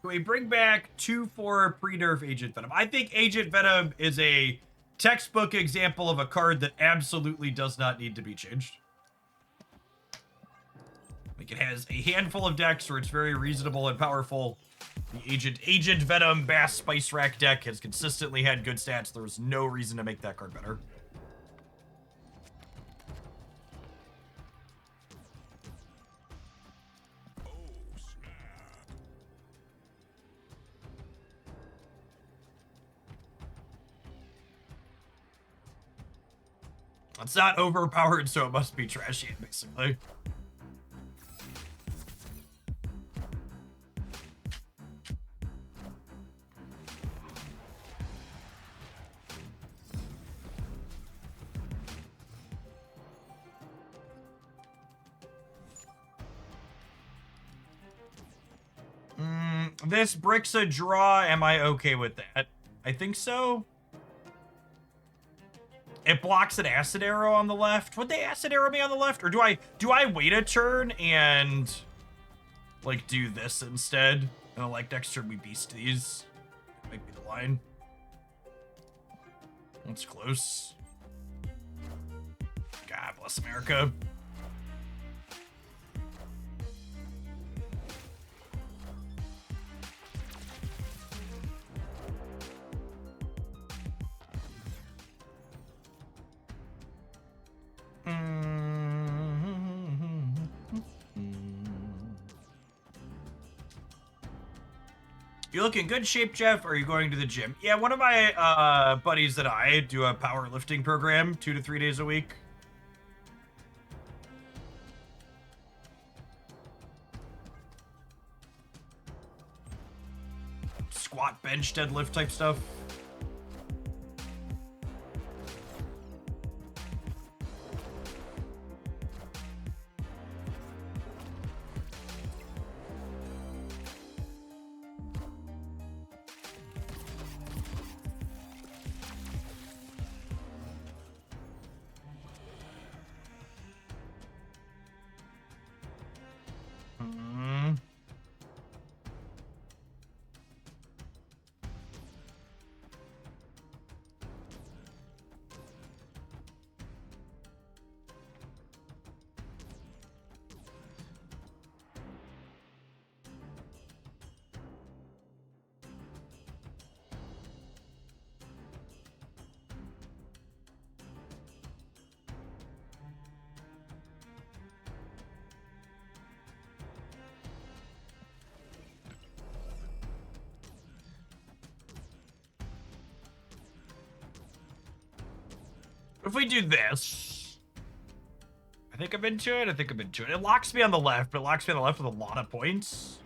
Do we bring back 2/4 pre-nerf Agent Venom? I think Agent Venom is a textbook example of a card that absolutely does not need to be changed. Like, it has a handful of decks where it's very reasonable and powerful. The Agent Venom Bass Spice Rack deck has consistently had good stats. There was no reason to make that card better. It's not overpowered, so it must be trashy, basically. This brick's a draw. Am I okay with that? I think so. It blocks an acid arrow on the left. Would they acid arrow me on the left? Or do I wait a turn and like do this instead? And like next turn we beast these. Might be the line. That's close. God bless America. You look in good shape, Jeff? Or are you going to the gym? Yeah, one of my buddies that I do a powerlifting program 2 to 3 days a week. Squat, bench, deadlift type stuff. If we do this, I think I'm into it. It locks me on the left, but it locks me on the left with a lot of points.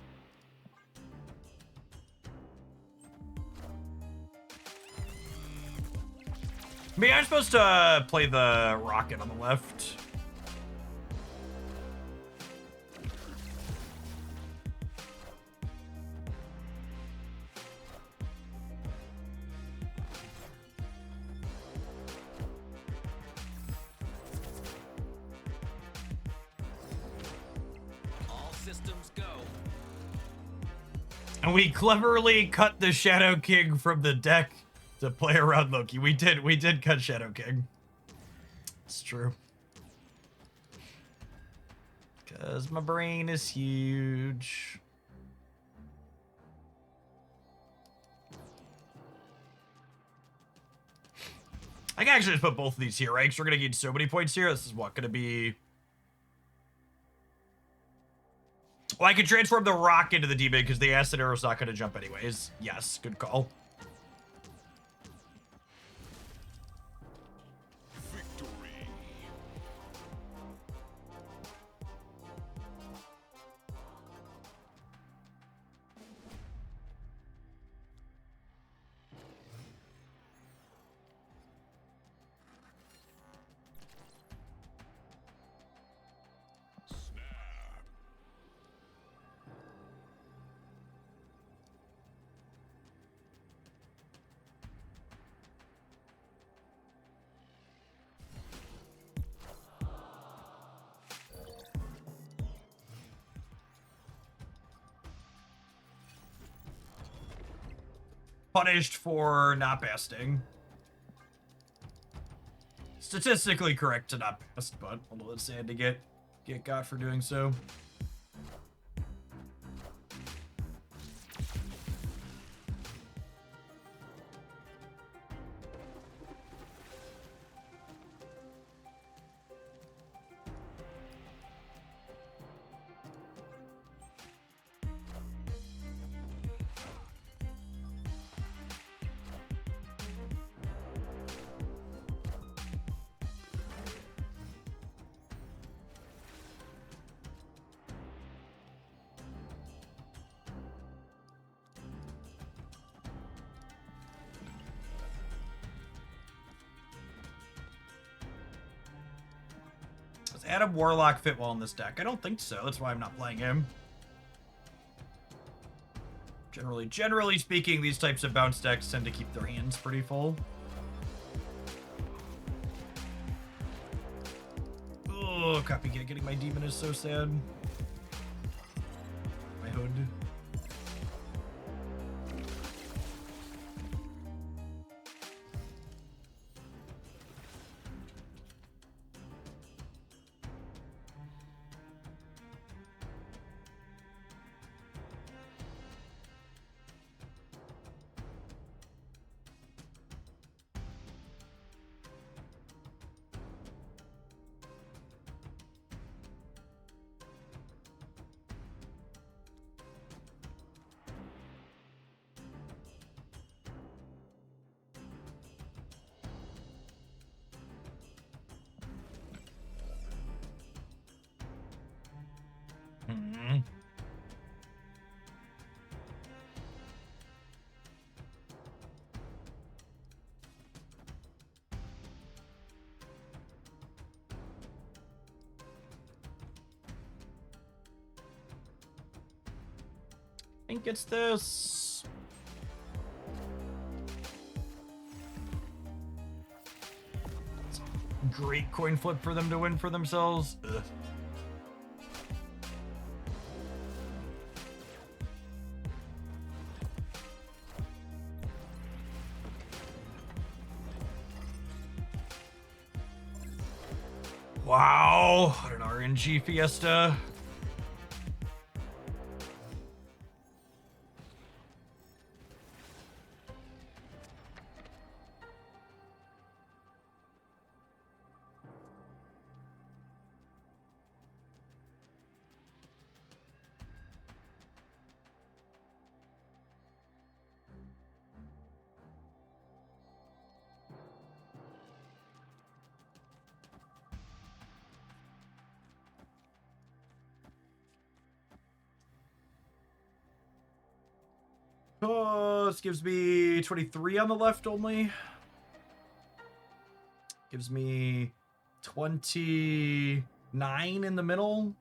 Maybe I'm supposed to play the rocket on the left. And we cleverly cut the Shadow King from the deck to play around Loki. We did cut Shadow King. It's true. Because my brain is huge. I can actually just put both of these here, right? Because we're going to get so many points here. This is what, going to be... Well, I can transform the rock into the demon because the acid arrow's not going to jump anyways. Yes, good call. punished for not besting. Statistically correct to not best, but a little sad to get got for doing so. Does Adam Warlock fit well in this deck? I don't think so. That's why I'm not playing him. Generally speaking, these types of bounce decks tend to keep their hands pretty full. Oh, Copycat getting my demon is so sad. My hood. I think it's this. It's a great coin flip for them to win for themselves. Ugh. Wow, what an RNG fiesta. Oh, this gives me 23 on the left only. Gives me 29 in the middle.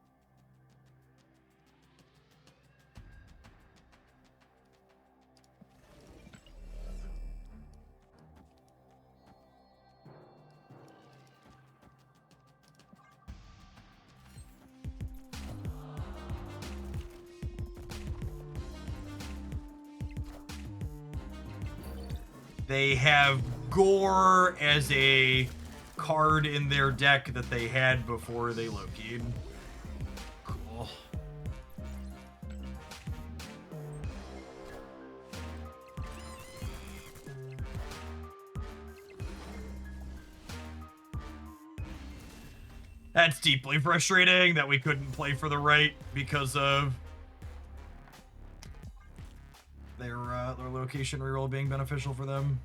They have Gore as a card in their deck that they had before they Loki'd. Cool. That's deeply frustrating that we couldn't play for the right because of their location reroll being beneficial for them.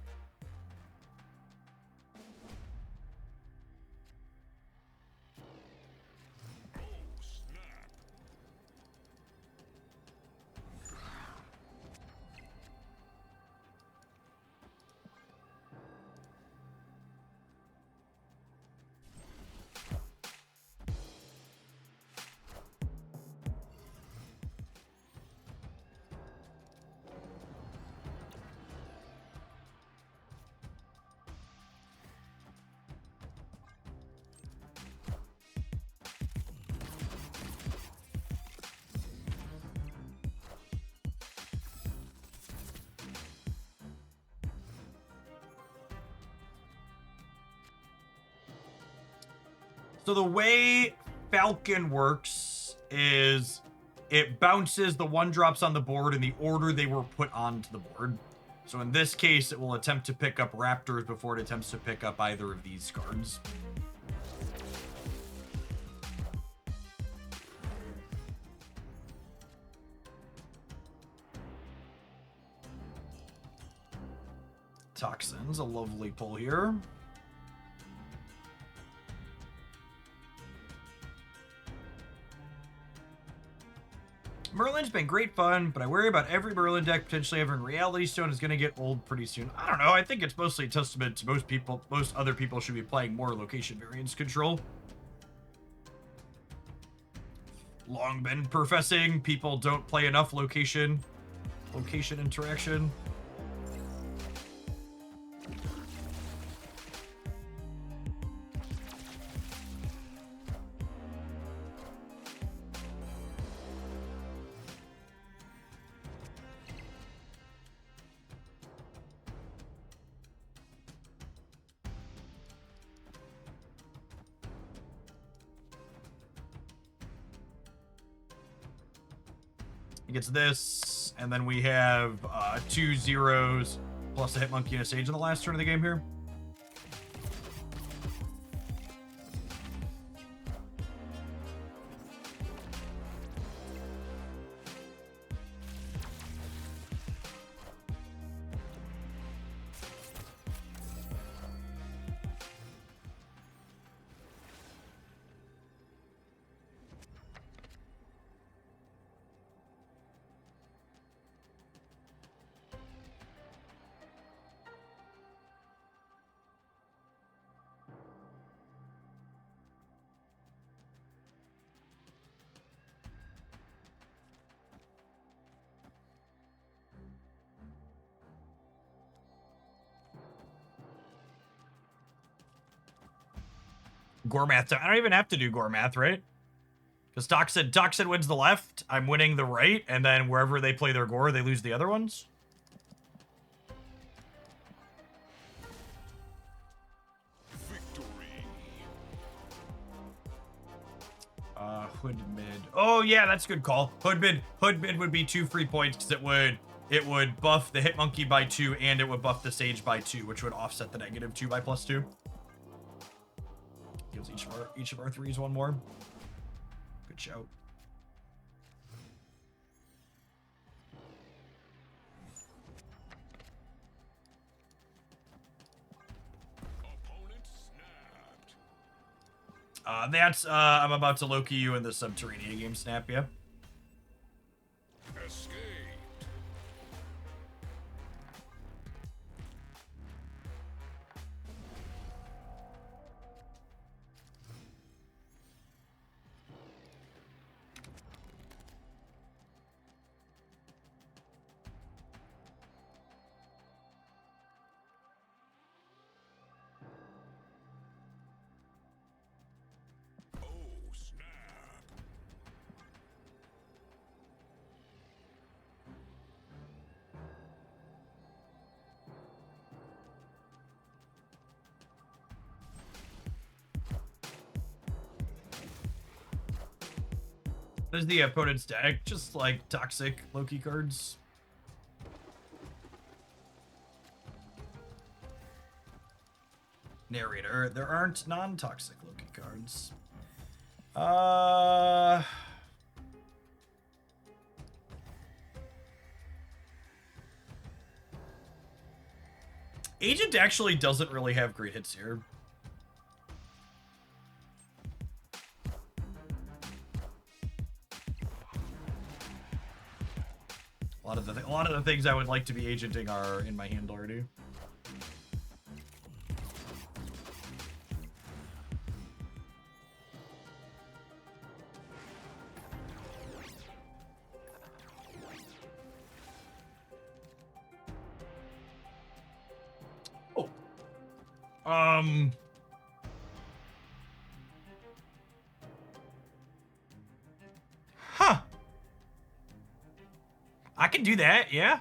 So the way Falcon works is it bounces the 1-drops on the board in the order they were put onto the board. So in this case, it will attempt to pick up Raptors before it attempts to pick up either of these cards. Toxins, a lovely pull here. Merlin's been great fun, but I worry about every Merlin deck potentially having Reality Stone is going to get old pretty soon. I don't know. I think it's mostly a testament to most people. Most other people should be playing more location variance control. Long been professing people don't play enough location interaction. Gets this, and then we have 2 zeros plus a Hitmonkey and a Sage in the last turn of the game here. Gormath. I don't even have to do Gormath, right? Because Toxin wins the left, I'm winning the right, and then wherever they play their Gore, they lose the other ones. Victory. Hood mid. Oh yeah, that's a good call. Hood mid would be 2 free points because it would buff the Hitmonkey by 2 and it would buff the Sage by 2, which would offset the -2 by +2. Gives each of our threes 1 more. Good shout. That's I'm about to Loki you in the Subterranea game snap, yeah. Escaped. There's the opponent's deck, just like toxic Loki cards. Narrator, there aren't non-toxic Loki cards. Agent actually doesn't really have great hits here. A lot of the things I would like to be agenting are in my hand already. Oh. Huh. I can do that, yeah.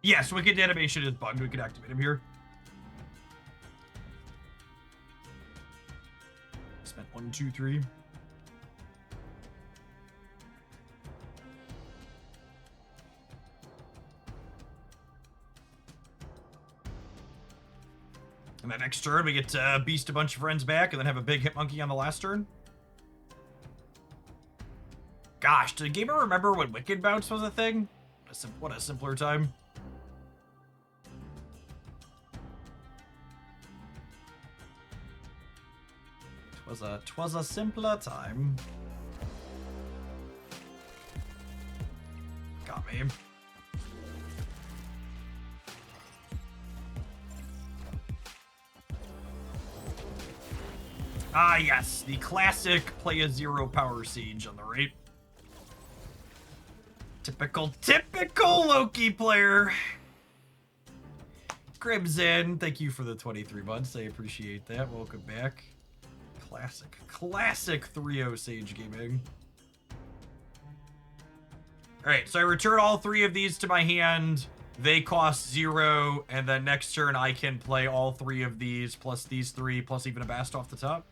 Yes, Wicked animation is bugged. We can activate him here. Spent 1, 2, 3. And then next turn, we get to beast a bunch of friends back and then have a big hit monkey on the last turn. Gosh, did the gamer remember when Wicked Bounce was a thing? What a simpler time. Twas a simpler time. Got me. Ah, yes, the classic play a 0 power siege on the right. Typical Loki player. Crimson, thank you for the 23 months. I appreciate that. Welcome back. Classic 3-0 Sage Gaming. Alright, so I return all 3 of these to my hand. They cost 0, and then next turn I can play all 3 of these, plus these 3, plus even a Bast off the top.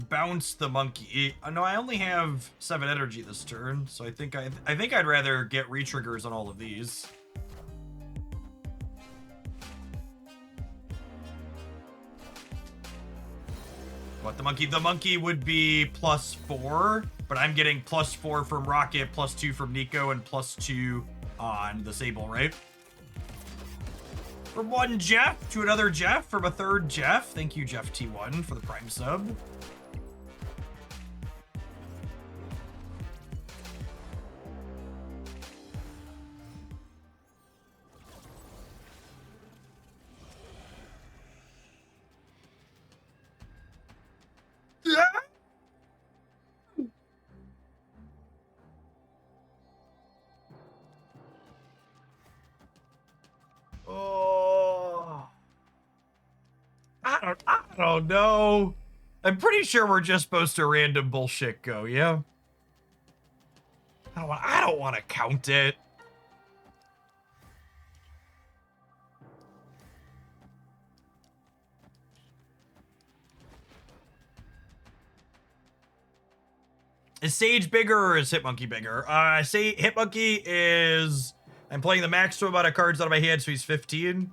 Bounce the monkey. No, I only have 7 energy this turn, so I think I'd rather get re-triggers on all of these. What, the monkey? The monkey would be +4, but I'm getting +4 from Rocket, +2 from Nico, and +2 on the Sable, right? From one Jeff to another Jeff, from a third Jeff. Thank you, Jeff T1, for the Prime sub. Oh, I don't know. I'm pretty sure we're just supposed to random bullshit go, yeah? I don't want to count it. Is Sage bigger or is Hitmonkey bigger? Say Hitmonkey is... I'm playing the maximum amount of cards out of my hand, so he's 15.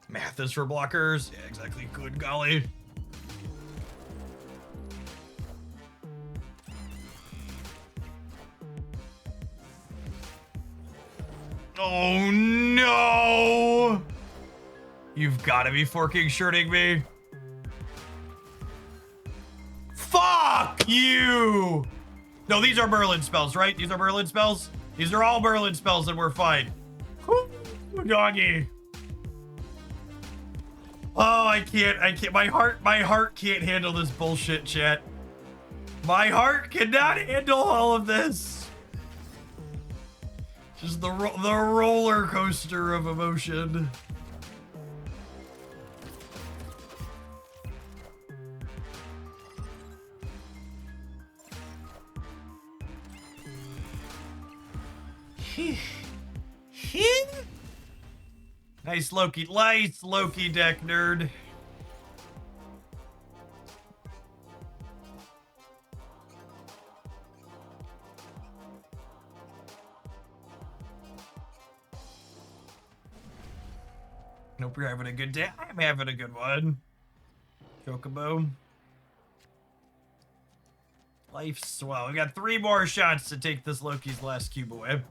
Math is for blockers. Yeah, exactly. Good golly. Oh no! You've got to be forking shirting me. Fuck you! No, these are Merlin spells, right? These are Merlin spells? These are all Merlin spells and we're fine. Whew, doggy. Oh, I can't. My heart can't handle this bullshit, chat. My heart cannot handle all of this. Just the roller coaster of emotion. Nice Loki deck, nerd. Hope you're having a good day. I'm having a good one. Chocobo. Life's swell. We got 3 more shots to take this Loki's last cube away.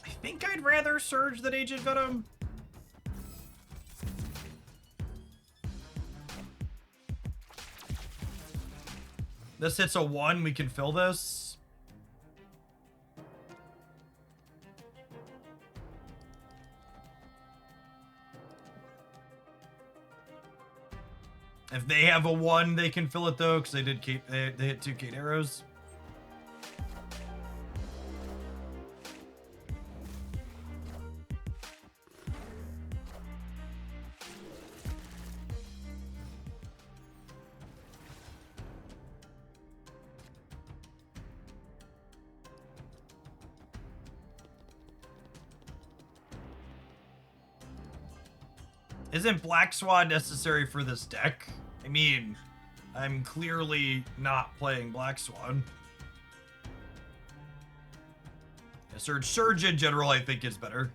I think I'd rather Surge than Agent Venom. This hits a 1, we can fill this. If they have a 1, they can fill it though, because they did they hit 2 Kate arrows. Isn't Black Swan necessary for this deck? I mean, I'm clearly not playing Black Swan. Yeah, Surge in general, I think, is better.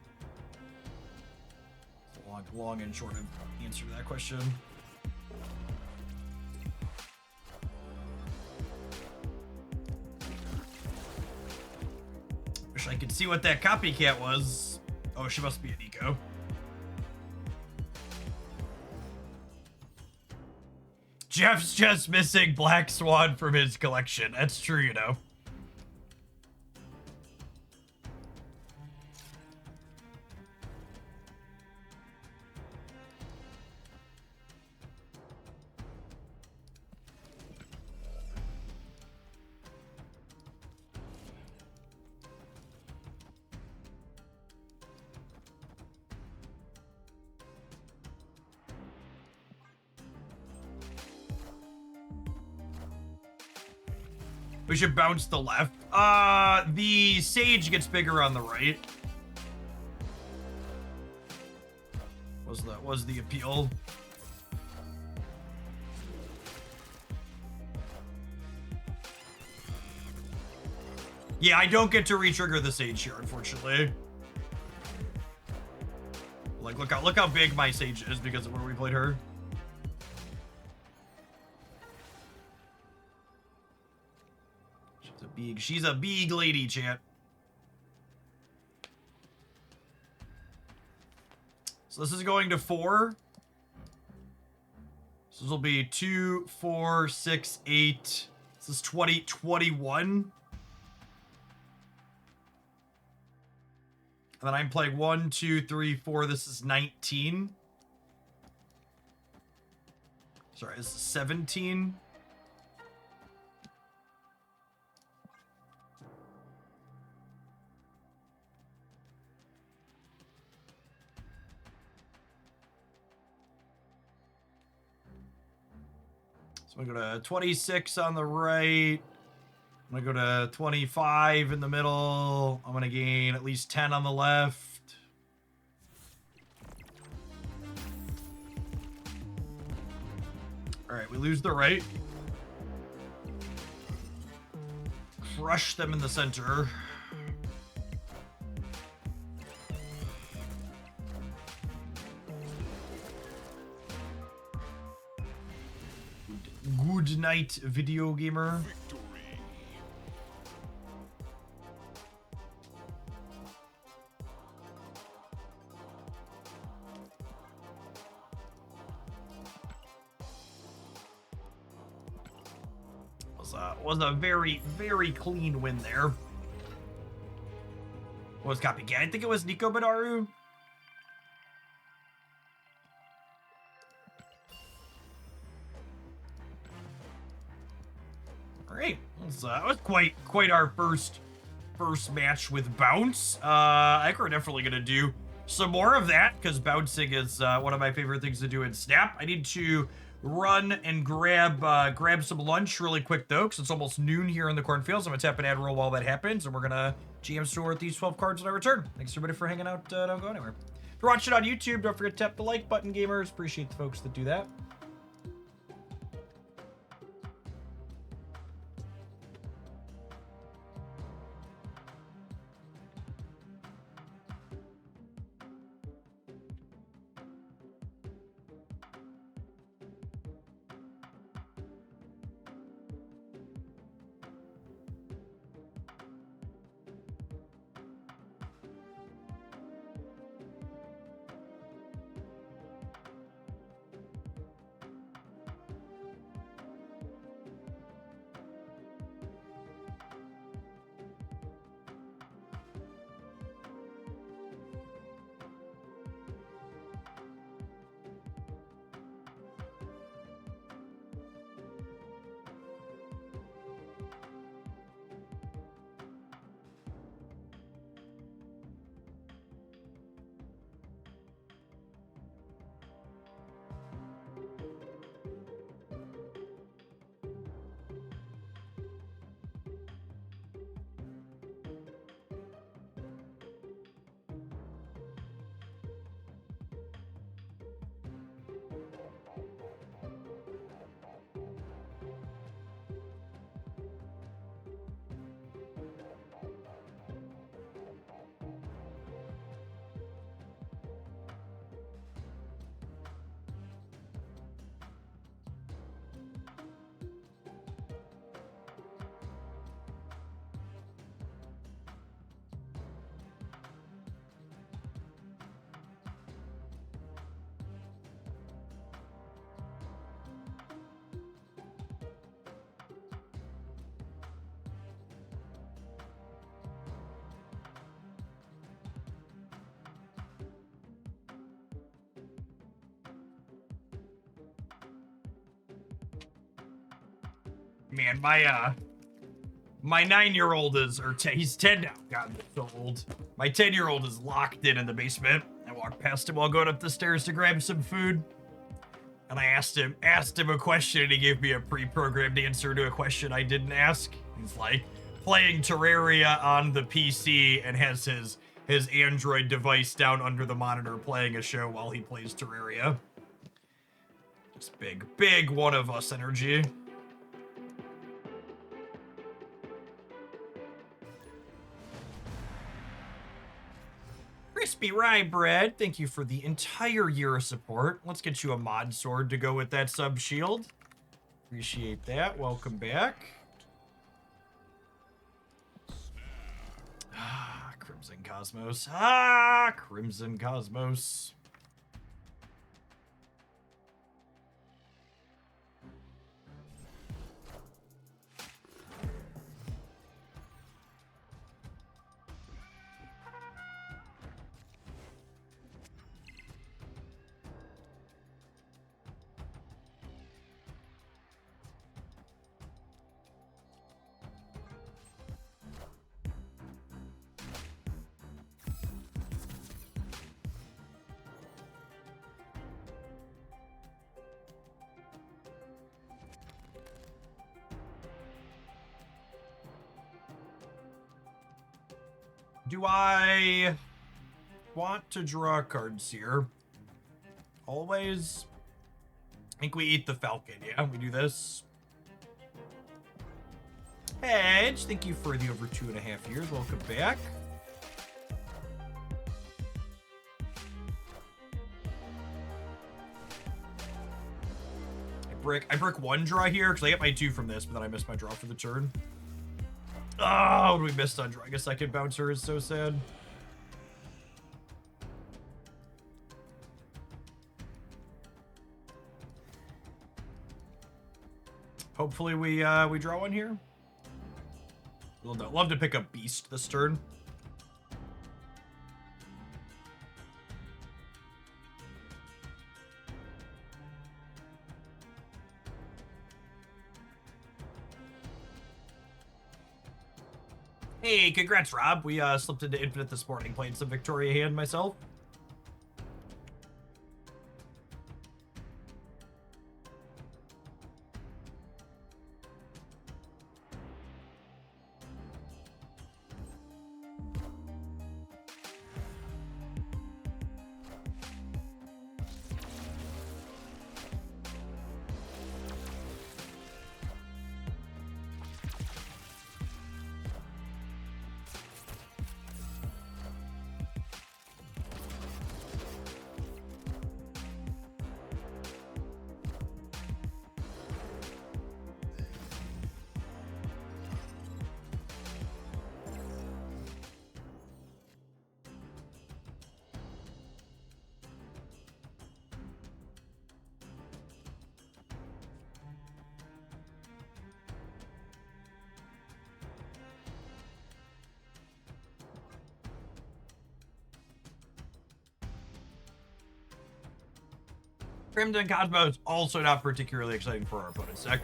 It's a long and short answer to that question. Wish I could see what that copycat was. Oh, she must be an eco. Jeff's just missing Black Swan from his collection. That's true, you know. We should bounce the left. The Sage gets bigger on the right. Was the appeal. Yeah, I don't get to re-trigger the Sage here, unfortunately. Like, look how big my Sage is because of where we played her. She's a big lady, chat. So this is going to 4. So this will be 2, 4, 6, 8. This is 20, 21. And then I'm playing 1, 2, 3, 4. This is 19. Sorry, this is 17. So I'm going to go to 26 on the right. I'm going to go to 25 in the middle. I'm going to gain at least 10 on the left. All right, we lose the right. Crush them in the center. Good night, video gamer. Was a very, very clean win there. What was copycat? I think it was Nico Badaru. All right, that was quite our first match with bounce. I think we're definitely gonna do some more of that because bouncing is one of my favorite things to do in Snap. I need to run and grab some lunch really quick though, because it's almost noon here in the cornfields. I'm gonna tap an ad roll while that happens, and we're gonna GM store with these 12 cards when I return. Thanks everybody for hanging out. Don't go anywhere. If you're watching on YouTube, don't forget to tap the like button, gamers. Appreciate the folks that do that. Man, my 9-year-old is, or he's 10 now. God, I'm so old. My 10-year-old is locked in the basement. I walked past him while going up the stairs to grab some food. And I asked him a question, and he gave me a pre-programmed answer to a question I didn't ask. He's like playing Terraria on the PC and has his Android device down under the monitor playing a show while he plays Terraria. Just big one of us energy. Crispy Rye Bread, thank you for the entire year of support. Let's get you a mod sword to go with that sub shield. Appreciate that. Welcome back. Ah, Crimson Cosmos. Ah, Crimson Cosmos. Do I want to draw cards here? Always. I think we eat the Falcon. Yeah, we do this. Hedge, thank you for the over 2.5 years. Welcome back. I brick one draw here because I get my 2 from this, but then I missed my draw for the turn. Oh, we missed on drawing a second bouncer is so sad. Hopefully we draw one here. Love to pick up Beast this turn. Hey, congrats, Rob. We slipped into Infinite this morning, playing some Victoria hand myself. Crimson Cosmos, also not particularly exciting for our opponent's deck.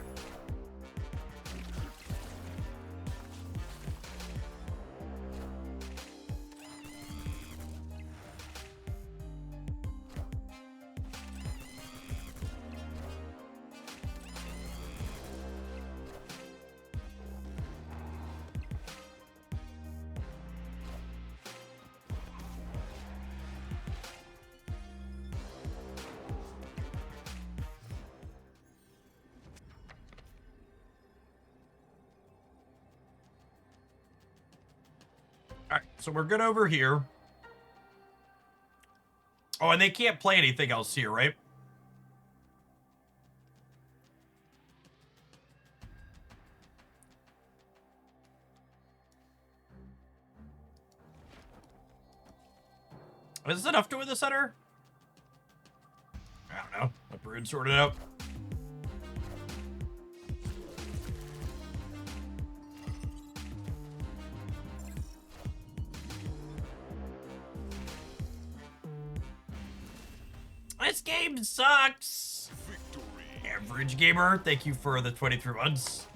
Alright, so we're good over here. Oh, and they can't play anything else here, right? Is this enough to win the center? I don't know. Let Brood sort it out. This game sucks. Victory. Average gamer, thank you for the 23 months.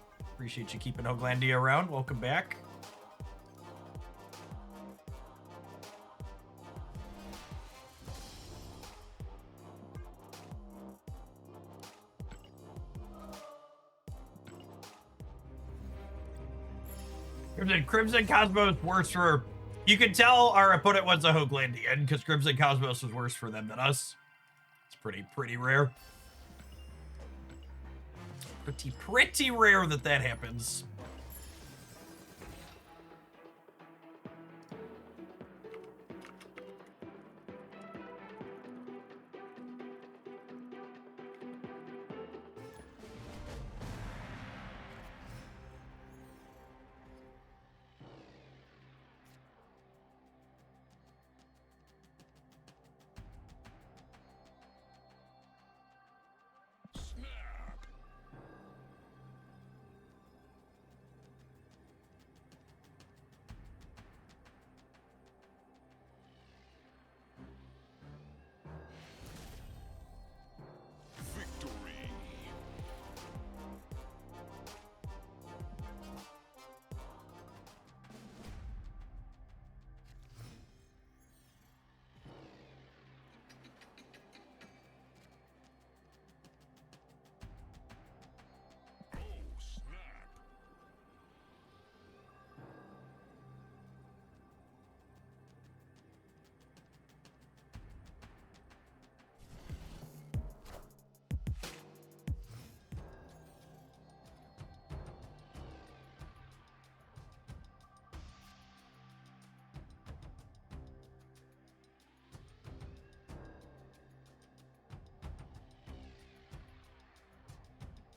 Appreciate you keeping Hoaglandia around. Welcome back. Crimson Cosmos worse for... You can tell our opponent was a Hoaglandian because Crimson Cosmos was worse for them than us. It's pretty rare. Pretty rare that happens.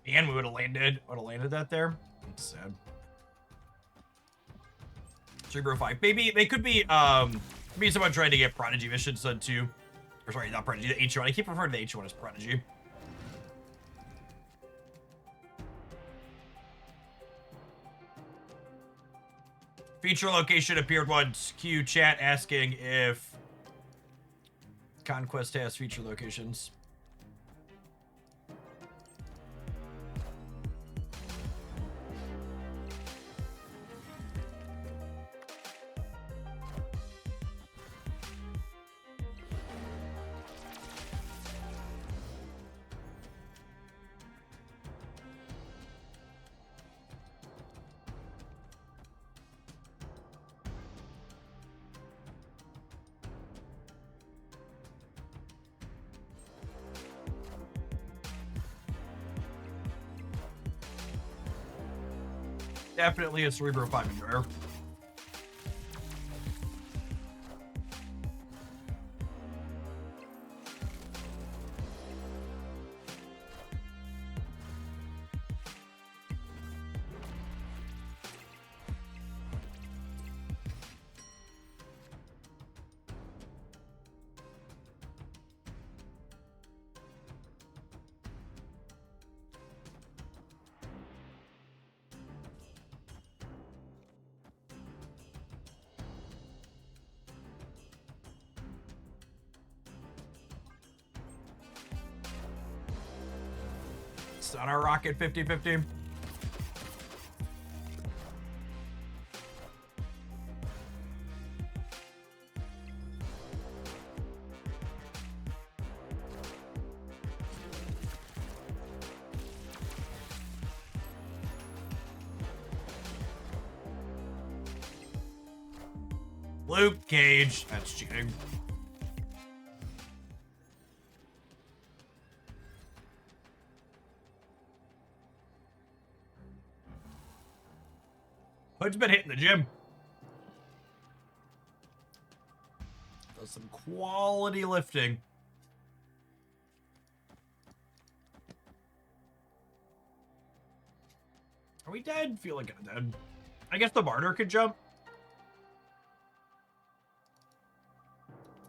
And we would have landed that there. It's sad. Cerebro 5. Maybe they could be maybe someone trying to get Prodigy missions done too. Or sorry, not Prodigy, the H1. I keep referring to the H1 as Prodigy. Feature location appeared once. Q chat asking if Conquest has feature locations. Definitely a Cerebro 5 enjoyer. On our rocket 50-50. Luke Cage. That's cheating. Hood's been hitting the gym. Does some quality lifting. Are we dead? Feel like I'm dead. I guess the martyr could jump.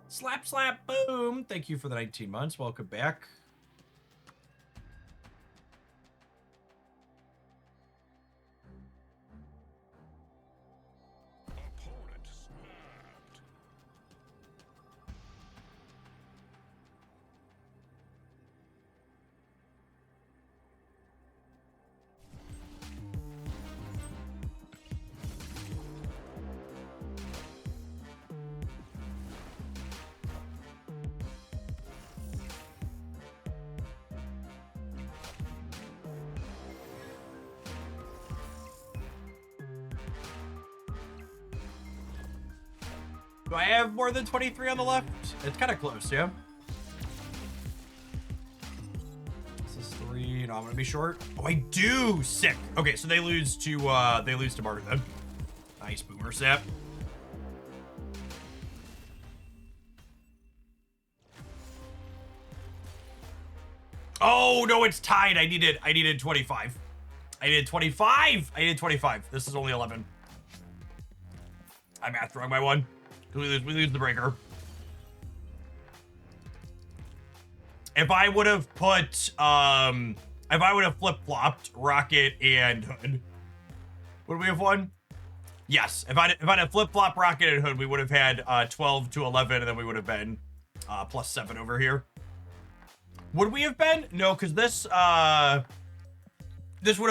Slap, slap, boom. Thank you for the 19 months. Welcome back. Do I have more than 23 on the left? It's kind of close, yeah. This is 3. No, I'm gonna be short. Oh, I do. Sick. Okay, so they lose to Martin then. Nice boomer sap. Oh no, it's tied. I needed 25. I needed 25. I needed 25. This is only 11. I mathed wrong by 1. We lose the breaker. If I would have put if I would have flip-flopped Rocket and Hood, would we have won? Yes. If I'd have flip-flop Rocket and Hood, we would have had 12 to 11, and then we would have been +7 over here. Would we have been? No, because this would have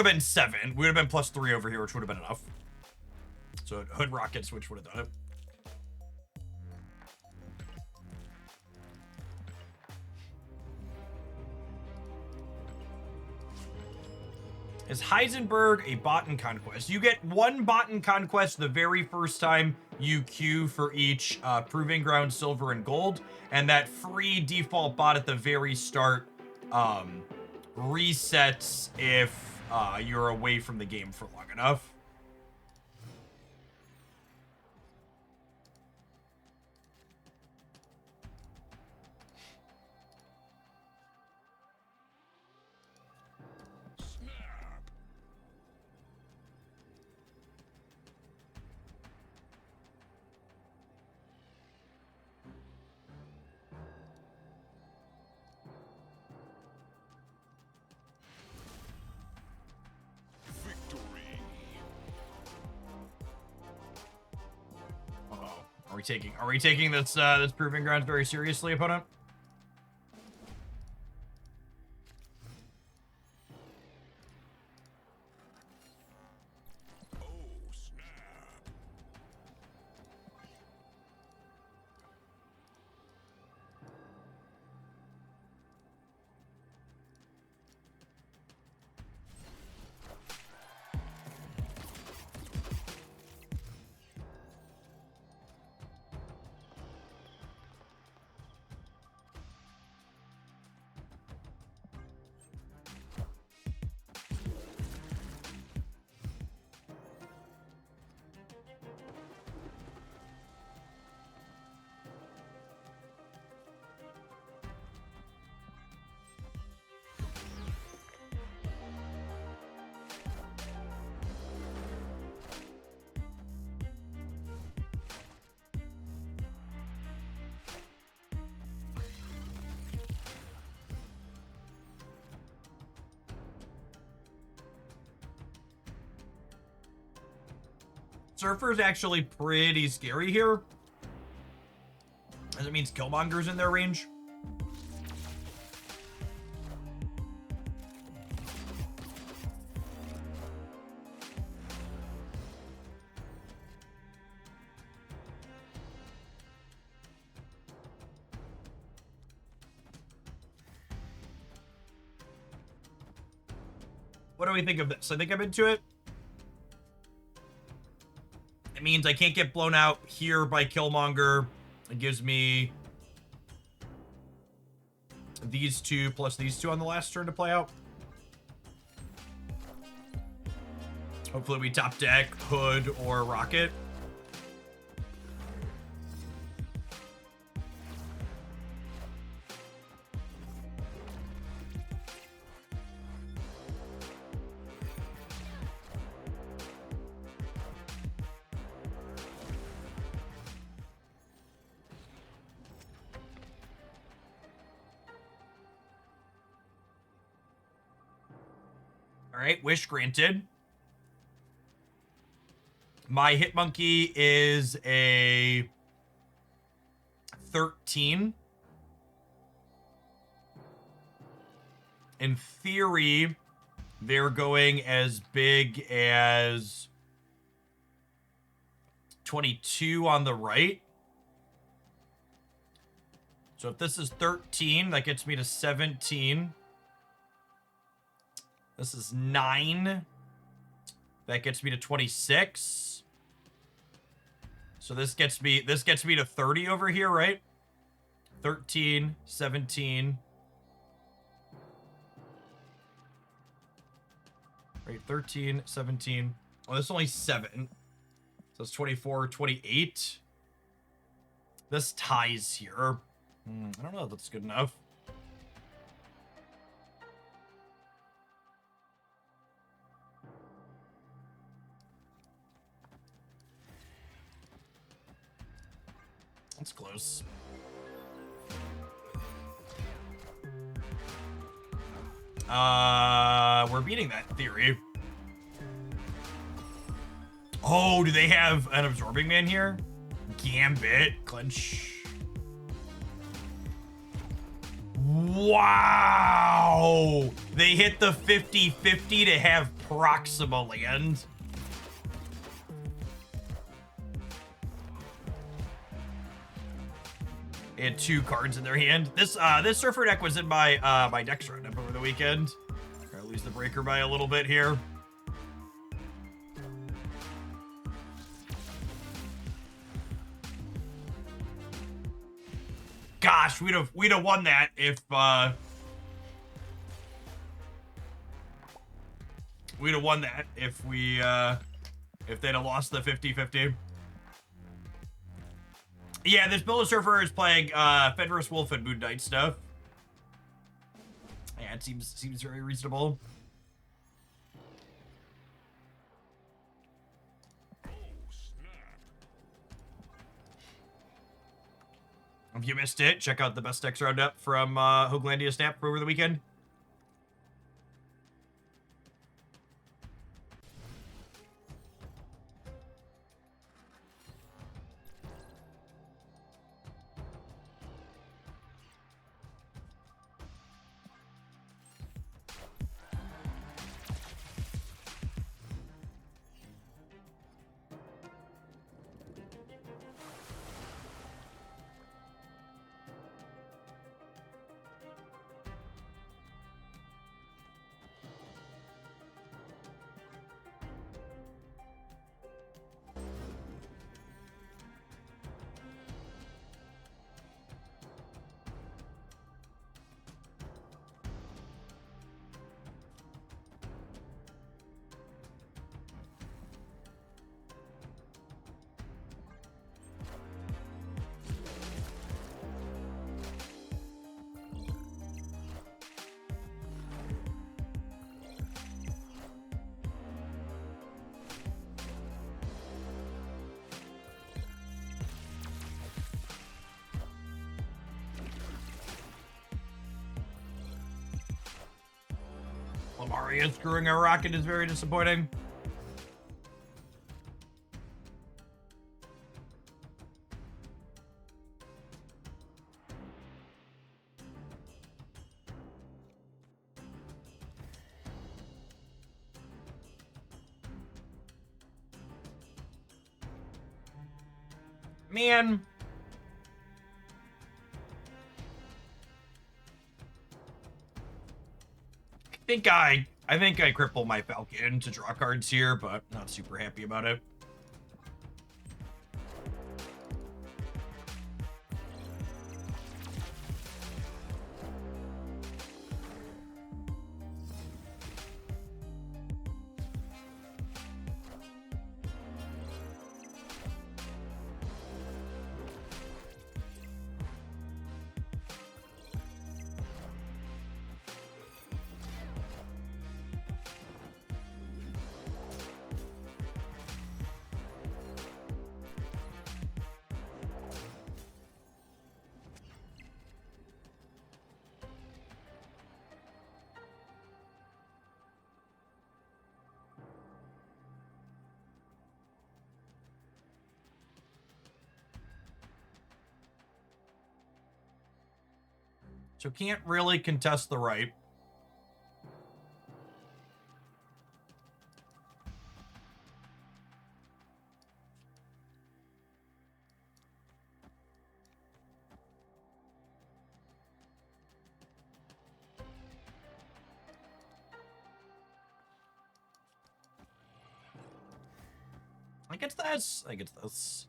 been 7. We would have been +3 over here, which would have been enough. So Hood Rocket switch would have done it. Is Heisenberg a bot in Conquest? You get 1 bot in Conquest the very first time you queue for each Proving Ground Silver and Gold, and that free default bot at the very start resets if you're away from the game for long enough. Are we taking this this Proving Grounds very seriously, opponent? Oh, snap. Surfer's actually pretty scary here, as it means Killmonger's in their range. What do we think of this? I think I'm into it. It means I can't get blown out here by Killmonger. It gives me these 2 plus these 2 on the last turn to play out. Hopefully we top deck Hood or Rocket. All right, wish granted. My hit monkey is a 13. In theory, they're going as big as 22 on the right. So if this is 13, that gets me to 17. This is 9. That gets me to 26. So this gets me to 30 over here, right? 13, 17. Right, 13, 17. Oh, that's only 7. So it's 24, 28. This ties here. I don't know if that's good enough. That's close. We're beating that theory. Oh, do they have an absorbing man here? Gambit, clench. Wow! They hit the 50-50 to have Proxima land. They had 2 cards in their hand. This Surfer deck was in my my deck roundup over the weekend. I lose the breaker by a little bit here. Gosh, we'd have won that if we'd have won that if we if they'd have lost the 50-50. Yeah, this Billow Surfer is playing Fenris Wolf and Moon Knight stuff. Yeah, it seems very reasonable. If you missed it, check out the best decks roundup from Hooglandia Snap over the weekend. Lamaria screwing a rocket is very disappointing. Man. I think I cripple my Falcon to draw cards here, but not super happy about it. So can't really contest the right. I get this.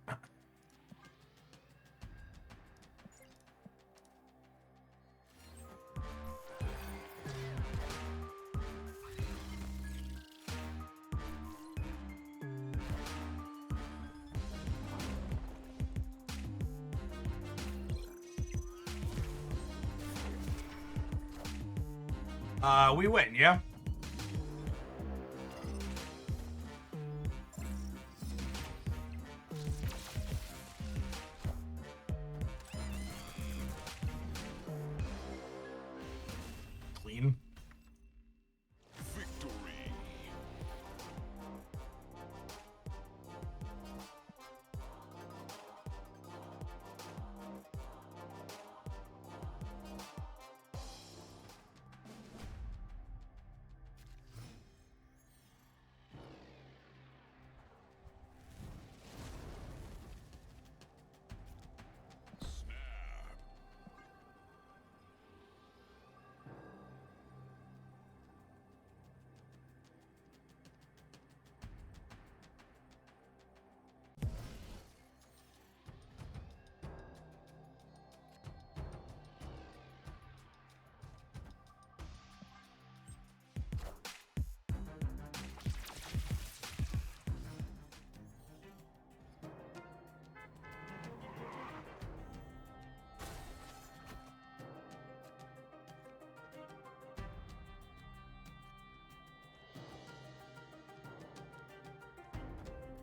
We win, yeah? Clean. Victory.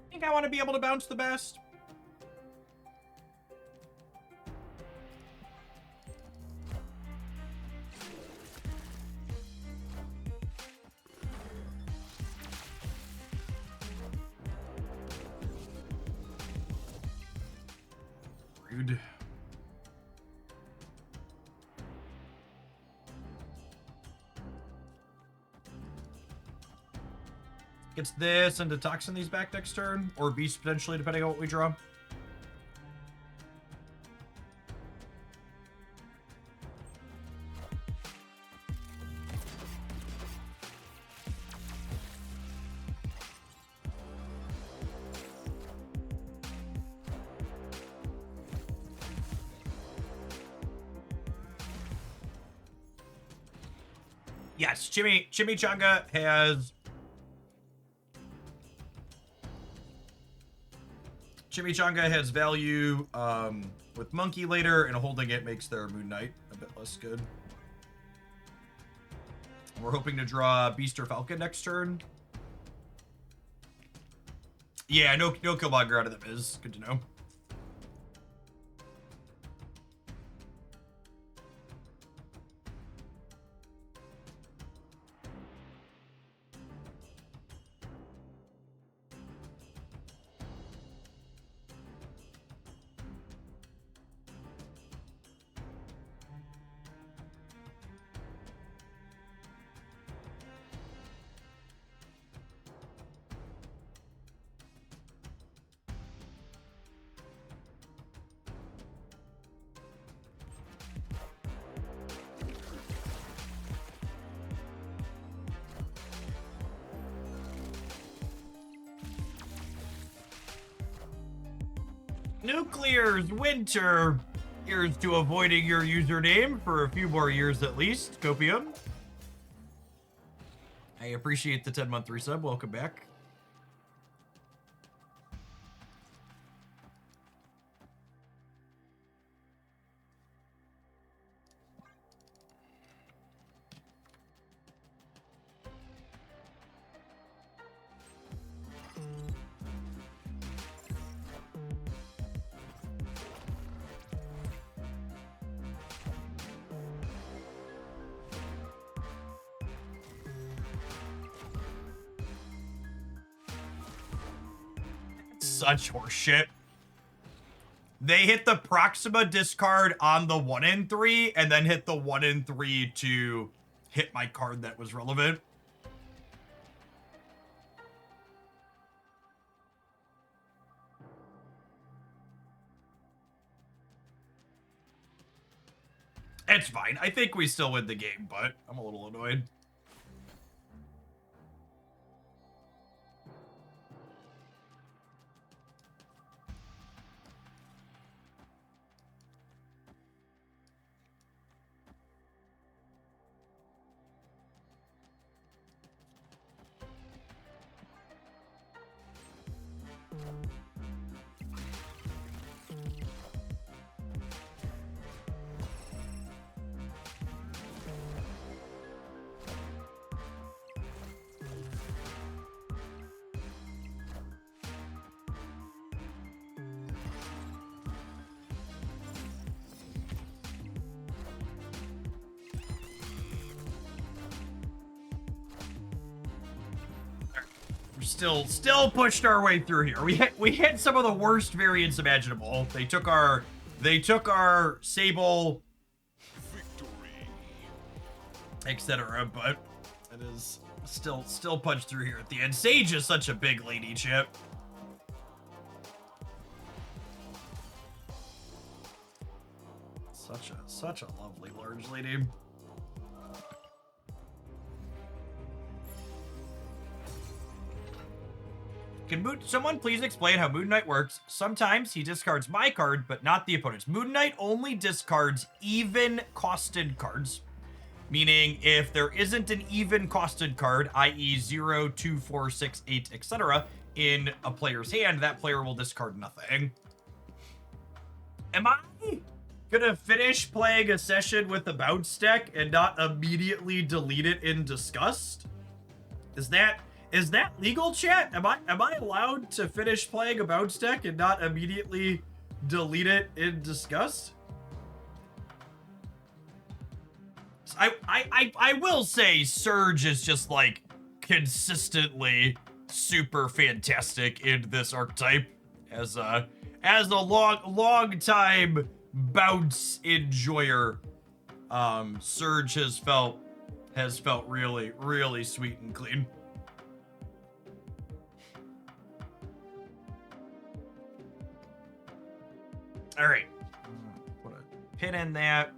I think I want to be able to bounce the best. Rude. Gets this and Toxin these back next turn, or Beast potentially, depending on what we draw. Yes, Chimichanga has... Chimichanga has value with Monkey later, and holding it makes their Moon Knight a bit less good. We're hoping to draw Beast or Falcon next turn. Yeah, no Killmonger out of them is good to know. Nuclear's Winter. Here's to avoiding your username for a few more years at least, Copium. I appreciate the 10-month resub. Welcome back. Such horseshit. They hit the Proxima discard on the 1 in 3 and then hit the 1 in 3 to hit my card that was relevant. It's fine. I think we still win the game, but I'm a little annoyed. still pushed our way through here. We hit some of the worst variants imaginable. They took our Sable, etc. But it is still punched through here at the end. Sage is such a big lady chip. Such a lovely large lady. Can someone please explain how Moon Knight works? Sometimes he discards my card, but not the opponent's. Moon Knight only discards even costed cards. Meaning, if there isn't an even costed card, i.e. 0, 2, 4, 6, 8, etc., in a player's hand, that player will discard nothing. Am I gonna finish playing a session with the bounce deck and not immediately delete it in disgust? Is that legal, chat? Am I allowed to finish playing a bounce deck and not immediately delete it in disgust? I will say Surge is just like consistently super fantastic in this archetype as a long time bounce enjoyer. Surge has felt really sweet and clean. All right, put a pin in that.